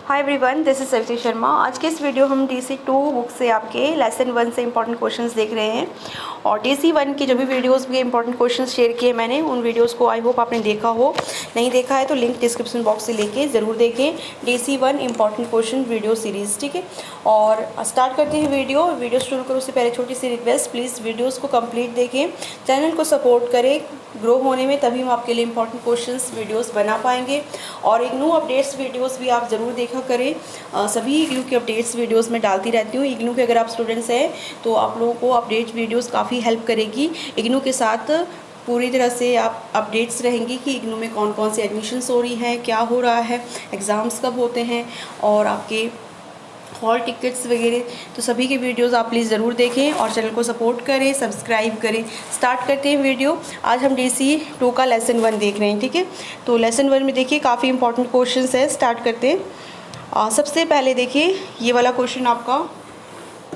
Hi everyone, this is Savita Sharma. आज के इस वीडियो हम DC2 बुक से आपके लेसन 1 से इंपॉर्टेंट क्वेश्चंस देख रहे हैं। और DC1 की जो भी वीडियोस के इंपॉर्टेंट क्वेश्चंस शेयर किए मैंने, उन वीडियोस को आई होप आपने देखा हो। नहीं देखा है तो लिंक डिस्क्रिप्शन बॉक्स से लेके ज़रूर देखें। DC1 important question video series, ठीक है। और स्टार्ट करते हैं वीडियो शुरू करो उससे पहले छोटी सी रिक्वेस्ट, प्लीज़ वीडियोज़ को कम्प्लीट देखें, चैनल को सपोर्ट करें ग्रो होने में, तभी हम आपके लिए इंपॉर्टेंट क्वेश्चंस वीडियोस बना पाएंगे। और इग्नू अपडेट्स वीडियोस भी आप ज़रूर देखा करें। सभी इग्नू के अपडेट्स वीडियोस में डालती रहती हूँ। इग्नू के अगर आप स्टूडेंट्स हैं तो आप लोगों को अपडेट वीडियोस काफ़ी हेल्प करेगी। इग्नू के साथ पूरी तरह से आप अपडेट्स रहेंगी कि इग्नू में कौन कौन सी एडमिशन्स हो रही हैं, क्या हो रहा है, एग्ज़ाम्स कब होते हैं और आपके हॉल टिकट्स वगैरह। तो सभी के वीडियोस आप प्लीज़ ज़रूर देखें और चैनल को सपोर्ट करें, सब्सक्राइब करें। स्टार्ट करते हैं वीडियो। आज हम DC2 का लेसन 1 देख रहे हैं, ठीक है। तो लेसन 1 में देखिए काफ़ी इंपॉर्टेंट क्वेश्चंस है। स्टार्ट करते हैं। सबसे पहले देखिए ये वाला क्वेश्चन आपका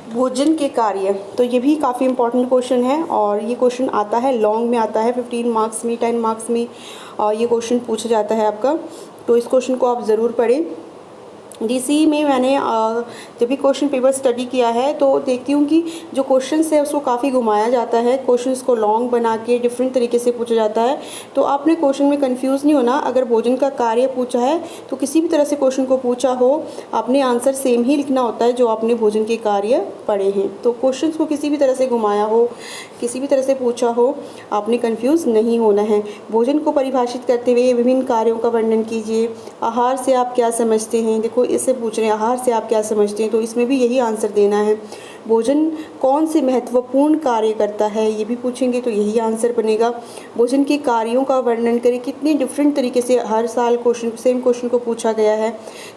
भोजन के कार्य, तो ये भी काफ़ी इंपॉर्टेंट क्वेश्चन है। और ये क्वेश्चन आता है लॉन्ग में, आता है 15 मार्क्स में, 10 मार्क्स में ये क्वेश्चन पूछा जाता है आपका। तो इस क्वेश्चन को आप ज़रूर पढ़ें। DC में मैंने जब भी क्वेश्चन पेपर स्टडी किया है तो देखती हूँ कि जो क्वेश्चंस है उसको काफ़ी घुमाया जाता है, क्वेश्चंस को लॉन्ग बना के डिफरेंट तरीके से पूछा जाता है। तो आपने क्वेश्चन में कंफ्यूज नहीं होना। अगर भोजन का कार्य पूछा है तो किसी भी तरह से क्वेश्चन को पूछा हो, आपने आंसर सेम ही लिखना होता है जो आपने भोजन के कार्य पढ़े हैं। तो क्वेश्चन को किसी भी तरह से घुमाया हो, किसी भी तरह से पूछा हो, आपने कन्फ्यूज़ नहीं होना है। भोजन को परिभाषित करते हुए विभिन्न कार्यों का वर्णन कीजिए। आहार से आप क्या समझते हैं, देखो इससे पूछ रहे हैं आहार से आप क्या समझते हैं, तो इसमें भी यही आंसर देना है। भोजन कौन से महत्वपूर्ण कार्य करता है, ये भी पूछेंगे तो यही आंसर बनेगा। भोजन के कार्यों का वर्णन करें। कितने डिफरेंट तरीके से हर साल सेम क्वेश्चन को पूछा गया है,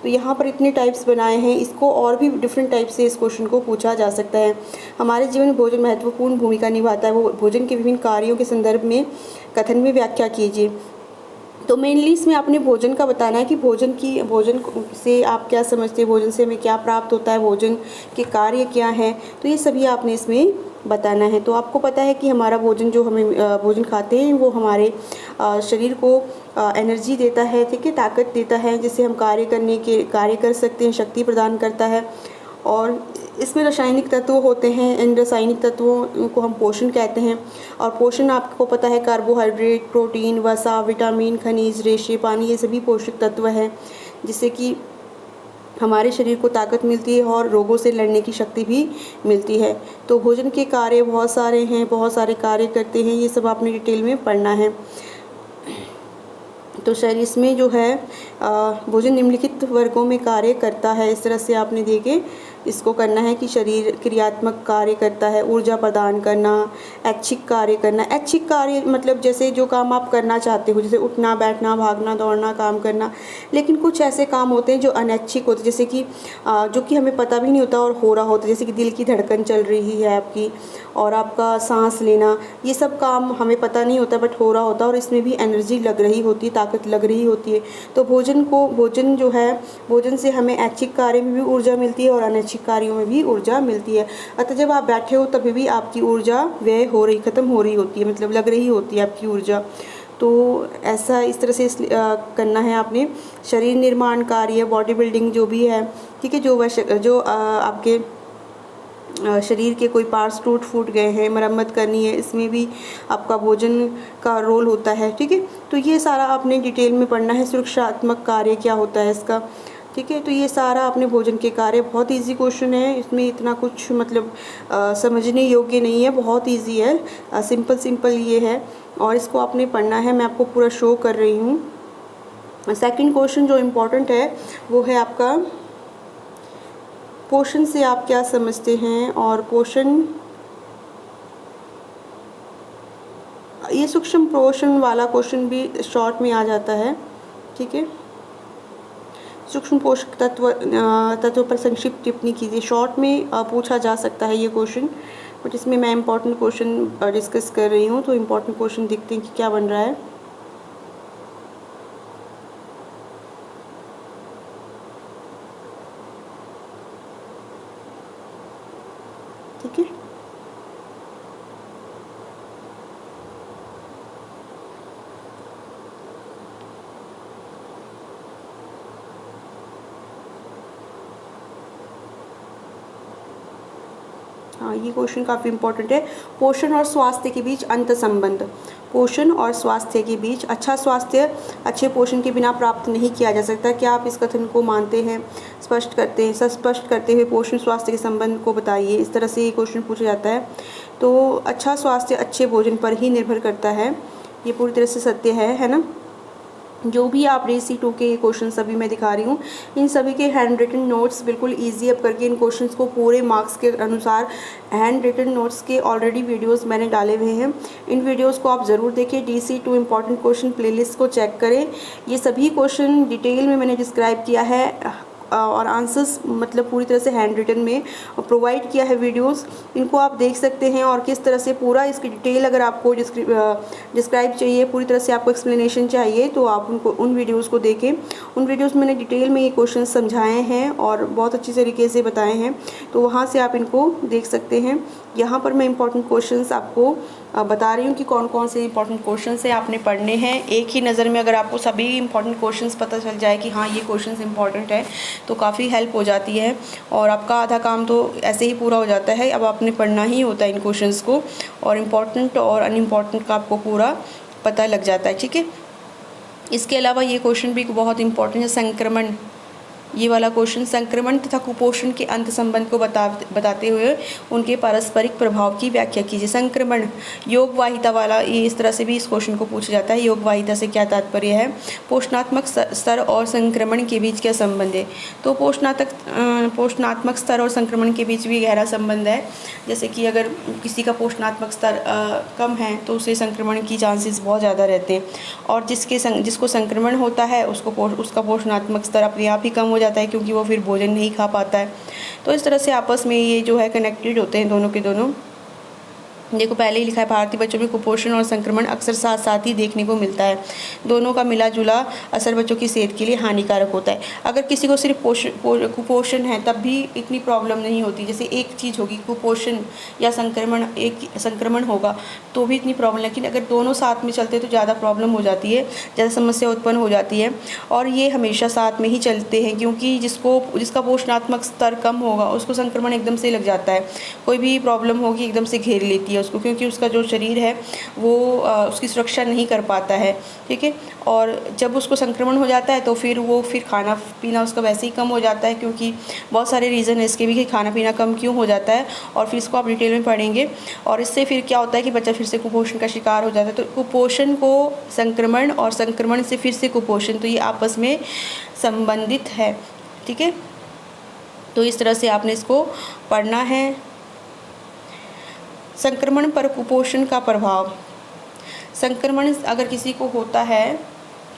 तो यहाँ पर इतने टाइप्स बनाए हैं, इसको और भी डिफरेंट टाइप से इस क्वेश्चन को पूछा जा सकता है। हमारे जीवन में भोजन महत्वपूर्ण भूमिका निभाता है, वो भोजन के विभिन्न कार्यों के संदर्भ में कथन में व्याख्या कीजिए। तो मेनली इसमें आपने भोजन का बताना है कि भोजन से आप क्या समझते हैं, भोजन से हमें क्या प्राप्त होता है, भोजन के कार्य क्या हैं, तो ये सभी आपने इसमें बताना है। तो आपको पता है कि हमारा भोजन जो हमें भोजन खाते हैं वो हमारे शरीर को एनर्जी देता है, ठीक है, ताकत देता है, जिससे हम कार्य कर सकते हैं, शक्ति प्रदान करता है। और इसमें रासायनिक तत्व होते हैं, इन रासायनिक तत्वों को हम पोषण कहते हैं। और पोषण आपको पता है कार्बोहाइड्रेट, प्रोटीन, वसा, विटामिन, खनिज, रेशे, पानी, ये सभी पोषक तत्व हैं जिससे कि हमारे शरीर को ताकत मिलती है और रोगों से लड़ने की शक्ति भी मिलती है। तो भोजन के कार्य बहुत सारे हैं, बहुत सारे कार्य करते हैं, ये सब आपने डिटेल में पढ़ना है। तो शरीर इसमें जो है भोजन निम्नलिखित वर्गों में कार्य करता है, इस तरह से आपने देखे इसको करना है कि शरीर क्रियात्मक कार्य करता है, ऊर्जा प्रदान करना, ऐच्छिक कार्य करना। ऐच्छिक कार्य मतलब जैसे जो काम आप करना चाहते हो, जैसे उठना, बैठना, भागना, दौड़ना, काम करना। लेकिन कुछ ऐसे काम होते हैं जो अनैच्छिक होते हैं, जैसे कि जो कि हमें पता भी नहीं होता और हो रहा होता है, जैसे कि दिल की धड़कन चल रही है आपकी और आपका सांस लेना, ये सब काम हमें पता नहीं होता बट हो रहा होता है और इसमें भी एनर्जी लग रही होती है, ताकत लग रही होती है। तो भोजन जो है, भोजन से हमें ऐच्छिक कार्य में भी ऊर्जा मिलती है और अनैच्छिक कार्यों में भी ऊर्जा मिलती है। अतः जब आप बैठे हो तभी भी आपकी ऊर्जा व्यय हो रही, खत्म हो रही होती है, मतलब लग रही होती है आपकी ऊर्जा। तो ऐसा इस तरह से करना है आपने। शरीर निर्माण कार्य, बॉडी बिल्डिंग जो भी है, ठीक है, जो आपके शरीर के कोई पार्ट्स फूट गए हैं, मरम्मत करनी है, इसमें भी आपका भोजन का रोल होता है, ठीक है। तो ये सारा आपने डिटेल में पढ़ना है। सुरक्षात्मक कार्य क्या होता है इसका, ठीक है। तो ये सारा आपने भोजन के कार्य, बहुत इजी क्वेश्चन है, इसमें इतना कुछ मतलब समझने योग्य नहीं है, बहुत इजी है, सिंपल ये है और इसको आपने पढ़ना है। मैं आपको पूरा शो कर रही हूँ। सेकंड क्वेश्चन जो इम्पोर्टेंट है वो है आपका पोषण से आप क्या समझते हैं। और पोषण, ये सूक्ष्म पोषण वाला क्वेश्चन भी शॉर्ट में आ जाता है, ठीक है। सूक्ष्म पोषक तत्व पर संक्षिप्त टिप्पणी कीजिए। शॉर्ट में पूछा जा सकता है ये क्वेश्चन, बट इसमें मैं इम्पोर्टेंट क्वेश्चन डिस्कस कर रही हूँ। तो इम्पोर्टेंट क्वेश्चन देखते हैं कि क्या बन रहा है, ठीक है। हाँ, ये क्वेश्चन काफ़ी इंपॉर्टेंट है। पोषण और स्वास्थ्य के बीच अंत संबंध। पोषण और स्वास्थ्य के बीच, अच्छा स्वास्थ्य अच्छे पोषण के बिना प्राप्त नहीं किया जा सकता। क्या आप इस कथन को मानते हैं? स्पष्ट करते हुए पोषण स्वास्थ्य के संबंध को बताइए। इस तरह से ये क्वेश्चन पूछा जाता है। तो अच्छा स्वास्थ्य अच्छे भोजन पर ही निर्भर करता है, ये पूरी तरह से सत्य है ना। जो भी आप DC2 के ये क्वेश्चन सभी मैं दिखा रही हूँ, इन सभी के हैंड रिटन नोट्स बिल्कुल इजी अप करके इन क्वेश्चंस को पूरे मार्क्स के अनुसार हैंड रिटन नोट्स के ऑलरेडी वीडियोस मैंने डाले हुए हैं। इन वीडियोस को आप ज़रूर देखें। DC2 इम्पॉर्टेंट क्वेश्चन प्लेलिस्ट को चेक करें। ये सभी क्वेश्चन डिटेल में मैंने डिस्क्राइब किया है और आंसर्स मतलब पूरी तरह से हैंड रिटन में प्रोवाइड किया है वीडियोस। इनको आप देख सकते हैं और किस तरह से पूरा इसकी डिटेल अगर आपको डिस्क्राइब चाहिए, पूरी तरह से आपको एक्सप्लेनेशन चाहिए, तो आप उन वीडियोस को देखें। उन वीडियोस में मैंने डिटेल में ये क्वेश्चन समझाए हैं और बहुत अच्छी तरीके से बताए हैं, तो वहाँ से आप इनको देख सकते हैं। यहाँ पर मैं इंपॉर्टेंट क्वेश्चंस आपको बता रही हूँ कि कौन कौन से इंपॉर्टेंट क्वेश्चंस है आपने पढ़ने हैं। एक ही नज़र में अगर आपको सभी इंपॉर्टेंट क्वेश्चंस पता चल जाए कि हाँ ये क्वेश्चंस इंपॉर्टेंट है, तो काफ़ी हेल्प हो जाती है और आपका आधा काम तो ऐसे ही पूरा हो जाता है। अब आपने पढ़ना ही होता है इन क्वेश्चंस को और इम्पॉर्टेंट और अनइम्पॉर्टेंट का आपको पूरा पता लग जाता है, ठीक है। इसके अलावा ये क्वेश्चन भी बहुत इंपॉर्टेंट है, संक्रमण। ये वाला क्वेश्चन संक्रमण तथा कुपोषण के अंत संबंध को बताते हुए उनके पारस्परिक प्रभाव की व्याख्या कीजिए। संक्रमण योगवाहिता वाला, ये इस तरह से भी इस क्वेश्चन को पूछा जाता है। योगवाहिता से क्या तात्पर्य है? पोषणात्मक स्तर और संक्रमण के बीच क्या संबंध है? तो पोषणात्मक स्तर और संक्रमण के बीच भी गहरा संबंध है। जैसे कि अगर किसी का पोषणात्मक स्तर कम है तो उसे संक्रमण की चांसेस बहुत ज़्यादा रहते हैं, और जिसको संक्रमण होता है उसका पोषणात्मक स्तर अपने आप ही कम हो जाता है, क्योंकि वो फिर भोजन नहीं खा पाता है। तो इस तरह से आपस में ये जो है कनेक्टेड होते हैं दोनों के दोनों। देखो पहले ही लिखा है, भारतीय बच्चों में कुपोषण और संक्रमण अक्सर साथ साथ ही देखने को मिलता है। दोनों का मिला जुला असर बच्चों की सेहत के लिए हानिकारक होता है। अगर किसी को सिर्फ कुपोषण है तब भी इतनी प्रॉब्लम नहीं होती। जैसे एक चीज़ होगी कुपोषण या संक्रमण, एक संक्रमण होगा तो भी इतनी प्रॉब्लम, लेकिन अगर दोनों साथ में चलते तो ज़्यादा प्रॉब्लम हो जाती है, ज़्यादा समस्या उत्पन्न हो जाती है। और ये हमेशा साथ में ही चलते हैं, क्योंकि जिसका पोषणात्मक स्तर कम होगा उसको संक्रमण एकदम से लग जाता है। कोई भी प्रॉब्लम होगी एकदम से घेर लेती है उसको, क्योंकि उसका जो शरीर है वो उसकी सुरक्षा नहीं कर पाता है, ठीक है। और जब उसको संक्रमण हो जाता है तो फिर खाना पीना उसका वैसे ही कम हो जाता है, क्योंकि बहुत सारे रीज़न है इसके भी कि खाना पीना कम क्यों हो जाता है, और फिर इसको आप डिटेल में पढ़ेंगे। और इससे फिर क्या होता है कि बच्चा फिर से कुपोषण का शिकार हो जाता है। तो कुपोषण को संक्रमण और संक्रमण से फिर से कुपोषण, तो ये आपस में संबंधित है, ठीक है। तो इस तरह से आपने इसको पढ़ना है। संक्रमण पर कुपोषण का प्रभाव। संक्रमण अगर किसी को होता है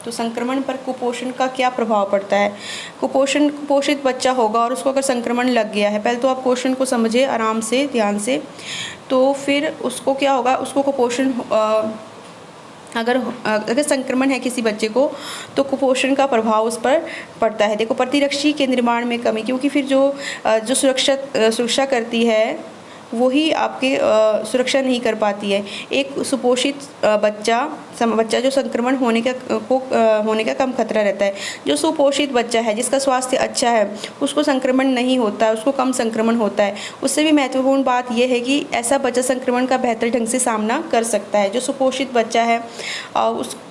तो संक्रमण पर कुपोषण का क्या प्रभाव पड़ता है? कुपोषित बच्चा होगा और उसको अगर संक्रमण लग गया है, पहले तो आप क्वेश्चन को समझे आराम से ध्यान से, तो फिर उसको क्या होगा, उसको कुपोषण अगर संक्रमण है किसी बच्चे को तो कुपोषण का प्रभाव उस पर पड़ता है। देखो प्रतिरक्षी के निर्माण में कमी, क्योंकि फिर जो सुरक्षा करती है वही आपके सुरक्षा नहीं कर पाती है। एक सुपोषित बच्चा जो संक्रमण होने का कम खतरा रहता है। जो सुपोषित बच्चा है जिसका स्वास्थ्य अच्छा है उसको संक्रमण नहीं होता है, उसको कम संक्रमण होता है। उससे भी महत्वपूर्ण बात यह है कि ऐसा बच्चा संक्रमण का बेहतर ढंग से सामना कर सकता है। जो सुपोषित बच्चा है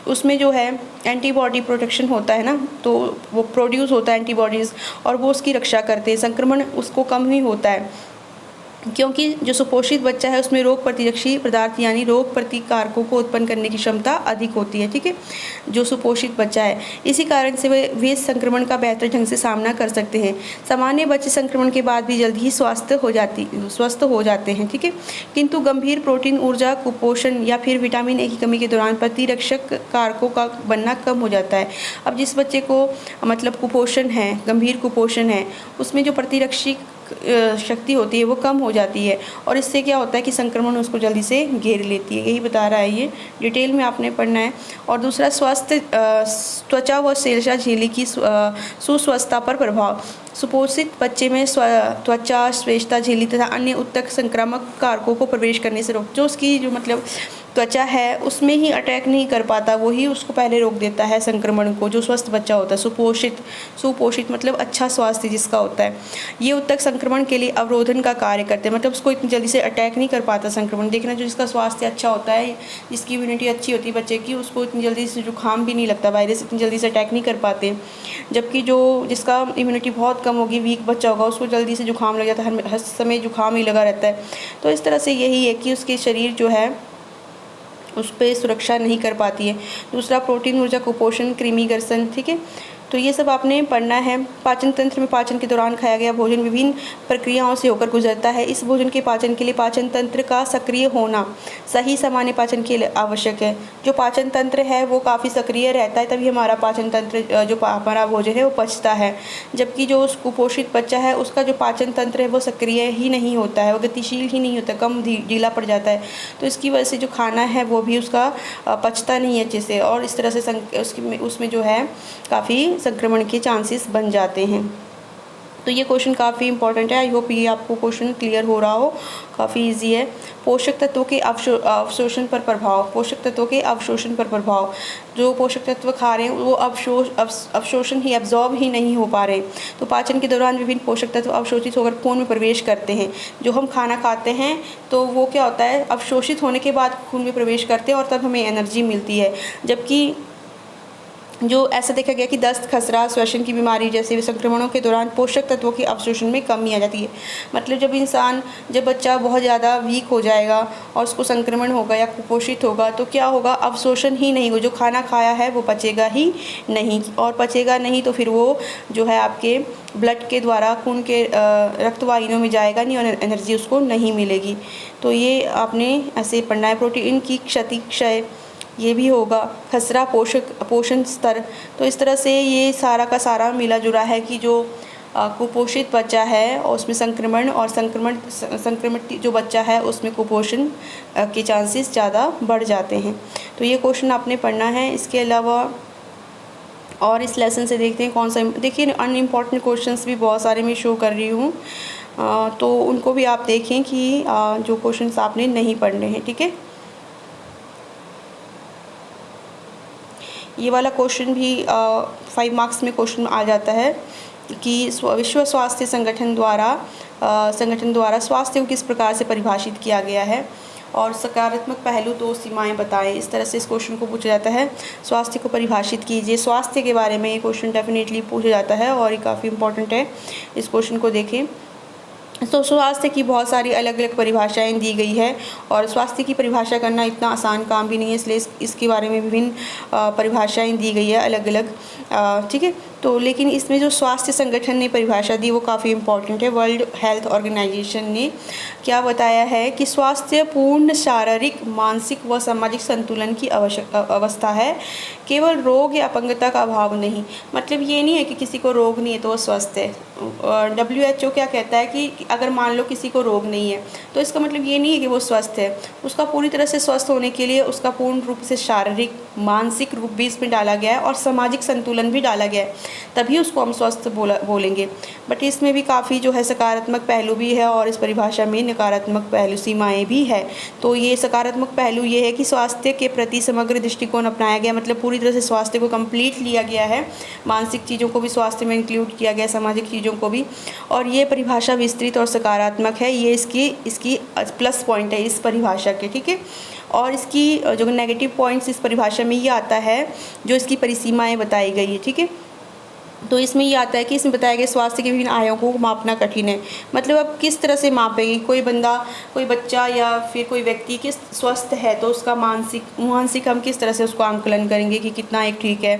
उसमें जो है एंटीबॉडी प्रोटेक्शन होता है ना, तो वो प्रोड्यूस होता है एंटीबॉडीज़ और वो उसकी रक्षा करते हैं। संक्रमण उसको कम ही होता है, क्योंकि जो सुपोषित बच्चा है उसमें रोग प्रतिरक्षी पदार्थ यानी रोग प्रतिकारकों को उत्पन्न करने की क्षमता अधिक होती है, ठीक है, जो सुपोषित बच्चा है। इसी कारण से वे संक्रमण का बेहतर ढंग से सामना कर सकते हैं। सामान्य बच्चे संक्रमण के बाद भी जल्द ही स्वस्थ हो जाते हैं, ठीक है, किंतु गंभीर प्रोटीन ऊर्जा कुपोषण या फिर विटामिन ए की कमी के दौरान प्रतिरक्षक कारकों का बनना कम हो जाता है। अब जिस बच्चे को मतलब कुपोषण है, गंभीर कुपोषण है, उसमें जो प्रतिरक्षी शक्ति होती है वो कम हो जाती है और इससे क्या होता है कि संक्रमण उसको जल्दी से घेर लेती है। यही बता रहा है, ये डिटेल में आपने पढ़ना है। और दूसरा स्वास्थ्य त्वचा व शेलजा झिल्ली की सुस्वस्थता पर प्रभाव। सुपोषित बच्चे में त्वचा, श्वेतता, झिल्ली तथा अन्य उत्तक संक्रामक कारकों को प्रवेश करने से रोक, जो उसकी जो मतलब त्वचा है उसमें ही अटैक नहीं कर पाता, वही उसको पहले रोक देता है संक्रमण को, जो स्वस्थ बच्चा होता है। सुपोषित मतलब अच्छा स्वास्थ्य जिसका होता है, ये उत्तक संक्रमण के लिए अवरोधन का कार्य करते हैं, मतलब उसको इतनी जल्दी से अटैक नहीं कर पाता संक्रमण। देखना, जो जिसका स्वास्थ्य अच्छा होता है, जिसकी इम्यूनिटी अच्छी होती है बच्चे की, उसको इतनी जल्दी से जुकाम भी नहीं लगता, वायरस इतनी जल्दी से अटैक नहीं कर पाते। जबकि जो जिसका इम्यूनिटी बहुत कम होगी, वीक बच्चा होगा, उसको जल्दी से जुकाम लग जाता है, हर समय जुकाम ही लगा रहता है। तो इस तरह से यही है कि उसके शरीर जो है उस पर सुरक्षा नहीं कर पाती है। दूसरा, प्रोटीन ऊर्जा, कुपोषण, कृमिग्रसन, ठीक है। तो ये सब आपने पढ़ना है। पाचन तंत्र में पाचन के दौरान खाया गया भोजन विभिन्न प्रक्रियाओं से होकर गुजरता है। इस भोजन के पाचन के लिए पाचन तंत्र का सक्रिय होना सही सामान्य पाचन के लिए आवश्यक है। जो पाचन तंत्र है वो काफ़ी सक्रिय रहता है, तभी हमारा पाचन तंत्र जो हमारा भोजन है वो पचता है। जबकि जो कुपोषित बच्चा है उसका जो पाचन तंत्र है वो सक्रिय ही नहीं होता है, वो गतिशील ही नहीं होता, कम ढीला पड़ जाता है। तो इसकी वजह से जो खाना है वो भी उसका पचता नहीं है अच्छे से, और इस तरह से उसमें जो है काफ़ी संक्रमण के चांसेस बन जाते हैं। तो ये क्वेश्चन काफ़ी इंपॉर्टेंट है। आई होप ये आपको क्वेश्चन क्लियर हो रहा हो, काफ़ी इजी है। पोषक तत्वों के अवशोषण पर प्रभाव, पोषक तत्वों के अवशोषण पर प्रभाव, जो पोषक तत्व खा रहे हैं वो अवशोषण ही एब्जॉर्ब ही नहीं हो पा रहे। तो पाचन के दौरान विभिन्न पोषक तत्व अवशोषित होकर खून में प्रवेश करते हैं। जो हम खाना खाते हैं तो वो क्या होता है, अवशोषित होने के बाद खून में प्रवेश करते हैं और तब हमें एनर्जी मिलती है। जबकि जो ऐसा देखा गया कि दस्त, खसरा, श्वसन की बीमारी जैसे संक्रमणों के दौरान पोषक तत्वों के अवशोषण में कमी आ जाती है। मतलब जब बच्चा बहुत ज़्यादा वीक हो जाएगा और उसको संक्रमण होगा या कुपोषित होगा तो क्या होगा, अवशोषण ही नहीं होगा, जो खाना खाया है वो पचेगा ही नहीं, और पचेगा नहीं तो फिर वो जो है आपके ब्लड के द्वारा खून के रक्तवाहिनियों में जाएगा नहीं और एनर्जी उसको नहीं मिलेगी। तो ये आपने ऐसे पढ़ना है। प्रोटीन की क्षति, क्षय, ये भी होगा। खसरा, पोषण स्तर। तो इस तरह से ये सारा का सारा मिला जुला है कि जो कुपोषित बच्चा है और उसमें संक्रमण और संक्रमित जो बच्चा है उसमें कुपोषण के चांसेस ज़्यादा बढ़ जाते हैं। तो ये क्वेश्चन आपने पढ़ना है। इसके अलावा और इस लेसन से देखते हैं कौन सा, देखिए अनइम्पॉर्टेंट क्वेश्चंस भी बहुत सारे मैं शो कर रही हूँ, तो उनको भी आप देखें कि जो क्वेश्चंस आपने नहीं पढ़ने हैं, ठीक है। ये वाला क्वेश्चन भी 5 मार्क्स में क्वेश्चन आ जाता है कि विश्व स्वास्थ्य संगठन द्वारा स्वास्थ्य को किस प्रकार से परिभाषित किया गया है, और सकारात्मक पहलू 2 सीमाएं बताएं। इस तरह से इस क्वेश्चन को पूछा जाता है। स्वास्थ्य को परिभाषित कीजिए। स्वास्थ्य के बारे में ये क्वेश्चन डेफिनेटली पूछा जाता है और ये काफ़ी इंपॉर्टेंट है। इस क्वेश्चन को देखें। तो स्वास्थ्य की बहुत सारी अलग अलग परिभाषाएं दी गई है, और स्वास्थ्य की परिभाषा करना इतना आसान काम भी नहीं है, इसलिए इसके बारे में विभिन्न परिभाषाएं दी गई है अलग अलग, ठीक है। तो लेकिन इसमें जो स्वास्थ्य संगठन ने परिभाषा दी वो काफ़ी इम्पॉर्टेंट है। वर्ल्ड हेल्थ ऑर्गेनाइजेशन ने क्या बताया है कि स्वास्थ्य पूर्ण शारीरिक, मानसिक व सामाजिक संतुलन की अवस्था है, केवल रोग या अपंगता का अभाव नहीं। मतलब ये नहीं है कि किसी को रोग नहीं है तो वो स्वस्थ है। WHO क्या कहता है कि अगर मान लो किसी को रोग नहीं है तो इसका मतलब ये नहीं है कि वो स्वस्थ है। उसका पूरी तरह से स्वस्थ होने के लिए उसका पूर्ण रूप से शारीरिक, मानसिक रूप भी इसमें डाला गया है और सामाजिक संतुलन भी डाला गया है, तभी उसको हम स्वस्थ बोलेंगे। बट इसमें भी काफ़ी जो है सकारात्मक पहलू भी है और इस परिभाषा में नकारात्मक पहलू, सीमाएं भी है। तो ये सकारात्मक पहलू ये है कि स्वास्थ्य के प्रति समग्र दृष्टिकोण अपनाया गया, मतलब पूरी तरह से स्वास्थ्य को कंप्लीट लिया गया है। मानसिक चीज़ों को भी स्वास्थ्य में इंक्लूड किया गया, सामाजिक चीज़ों को भी। और ये परिभाषा विस्तृत और सकारात्मक है, ये इसकी प्लस पॉइंट है इस परिभाषा के, ठीक है। और इसकी जो नेगेटिव पॉइंट्स इस परिभाषा में ये आता है, जो इसकी परिसीमाएं बताई गई है, ठीक है। तो इसमें ये आता है कि इसमें बताया गया स्वास्थ्य के विभिन्न आयामों को मापना कठिन है। मतलब अब किस तरह से मापेंगे, कोई बच्चा या फिर कोई व्यक्ति किस स्वस्थ है तो उसका मानसिक हम किस तरह से उसको आंकलन करेंगे कि कितना एक ठीक है,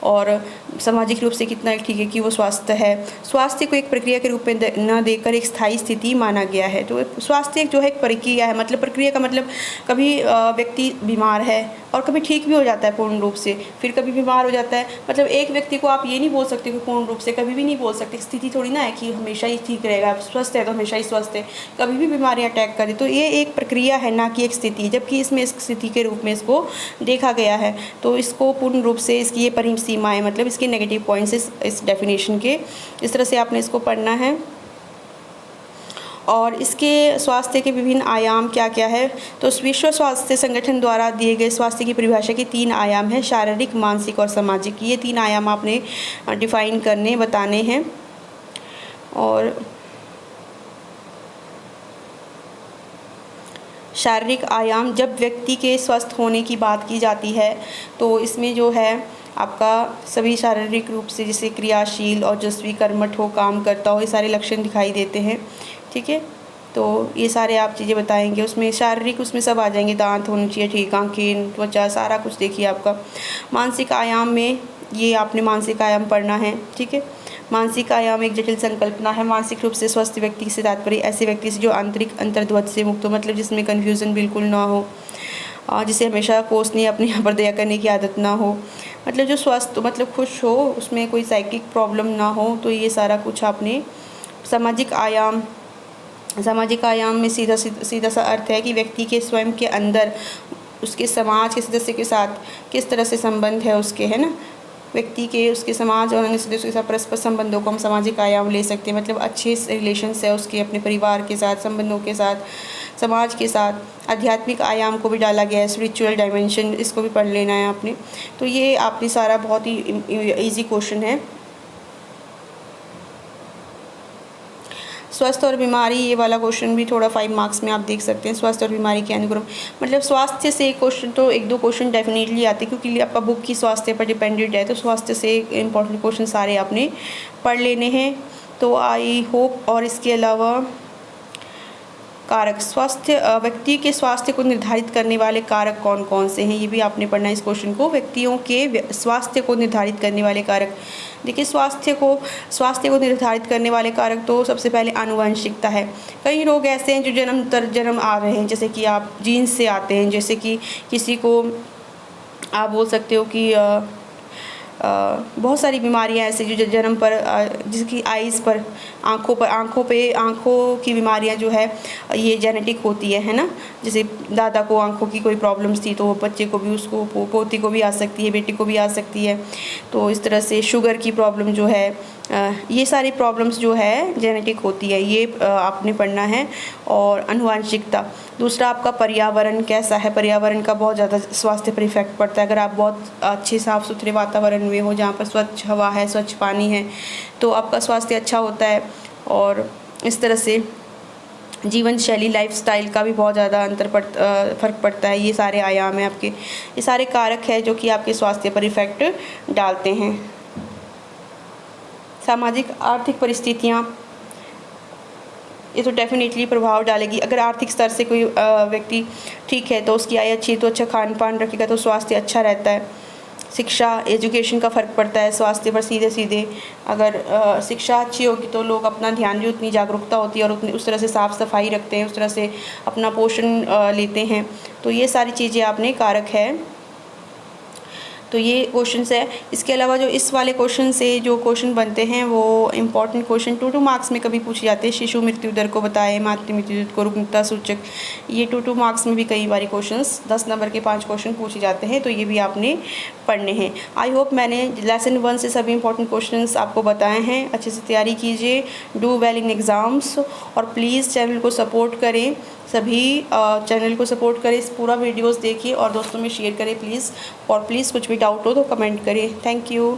और सामाजिक रूप से कितना एक ठीक है कि वो स्वस्थ है। स्वास्थ्य को एक प्रक्रिया के रूप में न देकर एक स्थायी स्थिति माना गया है। तो स्वास्थ्य जो है एक प्रक्रिया है, मतलब प्रक्रिया का मतलब कभी व्यक्ति बीमार है और कभी ठीक भी हो जाता है पूर्ण रूप से, फिर कभी बीमार हो जाता है। मतलब एक व्यक्ति को आप ये नहीं बोल सकते कि पूर्ण रूप से, कभी भी नहीं बोल सकते। स्थिति थोड़ी ना है कि हमेशा ही ठीक रहेगा, स्वस्थ है तो हमेशा ही स्वस्थ है, कभी भी बीमारियाँ अटैक करें। तो ये एक प्रक्रिया है, ना कि एक स्थिति, जबकि इसमें इस स्थिति के रूप में इसको देखा गया है। तो इसको पूर्ण रूप से इसकी ये परिमित सीमाएँ, मतलब इसके नेगेटिव पॉइंट्स इस डेफिनेशन के, इस तरह से आपने इसको पढ़ना है। और इसके स्वास्थ्य के विभिन्न आयाम क्या क्या है, तो विश्व स्वास्थ्य संगठन द्वारा दिए गए स्वास्थ्य की परिभाषा के 3 आयाम हैं, शारीरिक, मानसिक और सामाजिक। ये 3 आयाम आपने डिफाइन करने, बताने हैं। और शारीरिक आयाम, जब व्यक्ति के स्वस्थ होने की बात की जाती है तो इसमें जो है आपका सभी शारीरिक रूप से जैसे क्रियाशील और यशस्वी, कर्मठ हो, काम करता हो, ये सारे लक्षण दिखाई देते हैं। ठीक है, तो ये सारे आप चीज़ें बताएंगे। उसमें शारीरिक, उसमें सब आ जाएंगे, दांत होने चाहिए ठीक, आँखें, त्वचा, सारा कुछ देखिए आपका। मानसिक आयाम में ये आपने मानसिक आयाम पढ़ना है। ठीक है, मानसिक आयाम एक जटिल संकल्पना है। मानसिक रूप से स्वस्थ व्यक्ति से तात्पर्य ऐसे व्यक्ति से जो आंतरिक अंतर्द्वंद से मुक्त हो, मतलब जिसमें कन्फ्यूज़न बिल्कुल ना हो, जिसे हमेशा कोसने अपने यहाँ पर दया करने की आदत ना हो, मतलब जो स्वस्थ, मतलब खुश हो, उसमें कोई साइकिक प्रॉब्लम ना हो। तो ये सारा कुछ आपने। सामाजिक आयाम, सामाजिक आयाम में सीधा सा अर्थ है कि व्यक्ति के स्वयं के अंदर उसके समाज के सदस्य के साथ किस तरह से संबंध है उसके, है ना, व्यक्ति के, उसके समाज और अन्य सदस्यों के साथ परस्पर संबंधों को हम सामाजिक आयाम ले सकते हैं। मतलब अच्छे रिलेशंस है उसके अपने परिवार के साथ, संबंधों के साथ, समाज के साथ। आध्यात्मिक आयाम को भी डाला गया है, स्पिरिचुअल डायमेंशन, इसको भी पढ़ लेना है आपने। तो ये आपने सारा, बहुत ही ईजी क्वेश्चन है। स्वस्थ और बीमारी, ये वाला क्वेश्चन भी थोड़ा 5 मार्क्स में आप देख सकते हैं। स्वास्थ्य और बीमारी के अनुक्रम, मतलब स्वास्थ्य से क्वेश्चन तो 1-2 क्वेश्चन डेफिनेटली आते हैं, क्योंकि आपका बुक की स्वास्थ्य पर डिपेंडेंट है। तो स्वास्थ्य से इंपॉर्टेंट क्वेश्चन सारे आपने पढ़ लेने हैं। तो आई होप। और इसके अलावा कारक, स्वास्थ्य, व्यक्ति के स्वास्थ्य को निर्धारित करने वाले कारक कौन कौन से हैं, ये भी आपने पढ़ना है इस क्वेश्चन को। व्यक्तियों के स्वास्थ्य को निर्धारित करने वाले कारक, देखिए स्वास्थ्य को निर्धारित करने वाले कारक तो सबसे पहले आनुवंशिकता है। कई रोग ऐसे हैं जो जन्म आ रहे हैं, जैसे कि आप जीन्स से आते हैं। जैसे कि किसी को आप बोल सकते हो कि बहुत सारी बीमारियां ऐसी जो जन्म पर, जिसकी आइज़ पर, आँखों की बीमारियां जो है ये जेनेटिक होती है ना। जैसे दादा को आँखों की कोई प्रॉब्लम्स थी तो बच्चे को भी, उसको पोती को भी आ सकती है, बेटी को भी आ सकती है। तो इस तरह से शुगर की प्रॉब्लम जो है, ये सारी प्रॉब्लम्स जो है जेनेटिक होती है, ये आपने पढ़ना है। और आनुवंशिकता। दूसरा आपका पर्यावरण कैसा है, पर्यावरण का बहुत ज़्यादा स्वास्थ्य पर इफेक्ट पड़ता है। अगर आप बहुत अच्छे साफ़ सुथरे वातावरण में हो, जहाँ पर स्वच्छ हवा है, स्वच्छ पानी है, तो आपका स्वास्थ्य अच्छा होता है। और इस तरह से जीवन शैली, लाइफस्टाइल का भी बहुत ज़्यादा फ़र्क पड़ता है। ये सारे आयाम हैं आपके, ये सारे कारक हैं जो कि आपके स्वास्थ्य पर इफ़ेक्ट डालते हैं। सामाजिक आर्थिक परिस्थितियाँ, ये तो डेफिनेटली प्रभाव डालेगी। अगर आर्थिक स्तर से कोई व्यक्ति ठीक है तो उसकी आय अच्छी है, तो अच्छा खान पान रखेगा तो स्वास्थ्य अच्छा रहता है। शिक्षा, एजुकेशन का फ़र्क पड़ता है स्वास्थ्य पर सीधे। अगर शिक्षा अच्छी होगी तो लोग अपना ध्यान भी, उतनी जागरूकता होती है और उतनी उस तरह से साफ़ सफाई रखते हैं, उस तरह से अपना पोषण लेते हैं। तो ये सारी चीज़ें आपने कारक है। तो ये क्वेश्चंस है। इसके अलावा जो इस वाले क्वेश्चन से जो क्वेश्चन बनते हैं वो इम्पॉर्टेंट क्वेश्चन 2 मार्क्स में कभी पूछे जाते हैं। शिशु मृत्यु दर को बताएं, मातृ मृत्यु दर को, रुग्णता सूचक, ये 2 मार्क्स में भी कई बार क्वेश्चंस 10 नंबर के 5 क्वेश्चन पूछे जाते हैं। तो ये भी आपने पढ़ने हैं। आई होप मैंने लेसन 1 से सभी इंपॉर्टेंट क्वेश्चंस आपको बताए हैं। अच्छे से तैयारी कीजिए, डू वेल इन एग्ज़ाम्स। और प्लीज़ चैनल को सपोर्ट करें, सभी चैनल को सपोर्ट करें, इस पूरा वीडियोस देखिए और दोस्तों में शेयर करें प्लीज़। और प्लीज़ कुछ भी डाउट हो तो कमेंट करें। Thank you.